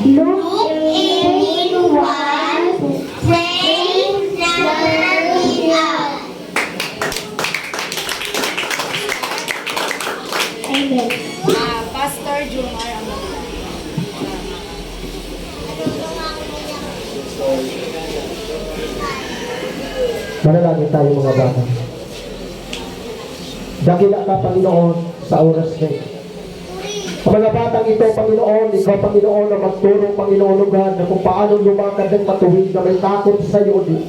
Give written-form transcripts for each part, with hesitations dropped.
Look into pray, never give up. Amen. Pastor Junior ang Manalangin tayo mga bata. Dakila ka, Panginoon, sa oras na ito. Ang mga batang ito, Panginoon, ikaw, Panginoon, na magturo, Panginoon, lugar na kung paano lumakad ng matuwid na may takot sa iyo, Diyos.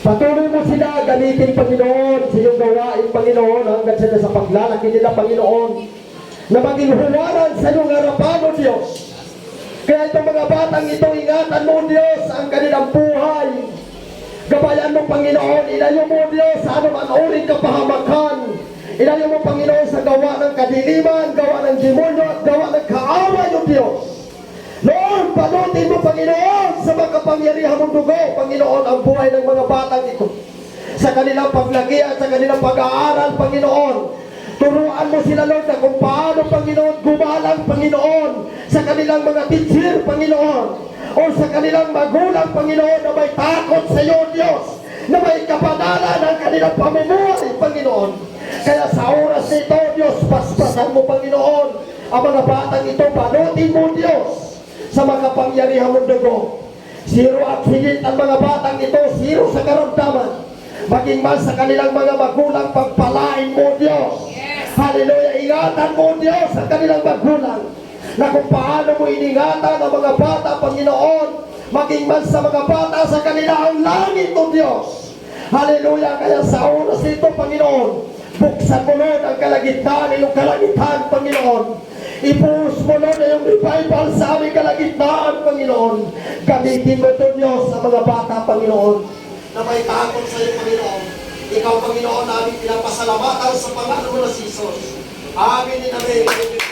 Patuloy mo sila, gamitin, Panginoon, sa iyong gawain, Panginoon, hanggang sila sa paglalaki nila, Panginoon, na maging huwaran sa iyong harapan, O Diyos. Kaya itong mga batang ito, ingatan mo, Diyos, ang kanilang buhay. Gabayan mo, Panginoon, ilayo mo, Diyos, sa anumang uring kapahamakan. Ilayo mo, Panginoon, sa gawa ng kadiliman, gawa ng demonyo, at gawa ng kaaway, O Diyos. Lord, panutin mo, Panginoon, sa makapangyarihan mong dugo, Panginoon, ang buhay ng mga batang ito. Sa kanilang paglaki at sa kanilang pag-aaral, Panginoon. Turuan mo sila, Lord, na kung paano, Panginoon, gumalang, Panginoon, sa kanilang mga teacher, Panginoon, o sa kanilang magulang, Panginoon, na may takot sa iyo, Diyos, na may kapanalan ng kanilang pamumuhay, Panginoon. Kaya sa oras nito, Diyos, paspasan mo, Panginoon, ang mga batang ito, panutin mo, Diyos, sa makapangyarihan mong dugo. Zero at higit ang mga batang ito, zero sa karamdaman. Maging man sa kanilang mga magulang, pagpalain mo, Diyos. Hallelujah, ingatan mo, Diyos, ang kanilang magulang. Na kung paano mo iningatan ang mga bata, Panginoon, maging man sa mga bata sa kanila ang langit, O Diyos. Hallelujah, kaya sa oras nito, Panginoon, buksan mo, Lord, ang kalagitnaan, iyong kalagitnaan, Panginoon. Ipuhos mo, Lord, na yung revival sa aming kalagitnaan, Panginoon. Gamitin mo ito, Diyos, sa mga bata, Panginoon, na may takot sa iyo, Panginoon. Ikaw, Panginoon, namin pinapasalamatan sa pangalan mo na Jesus. Amin and amen.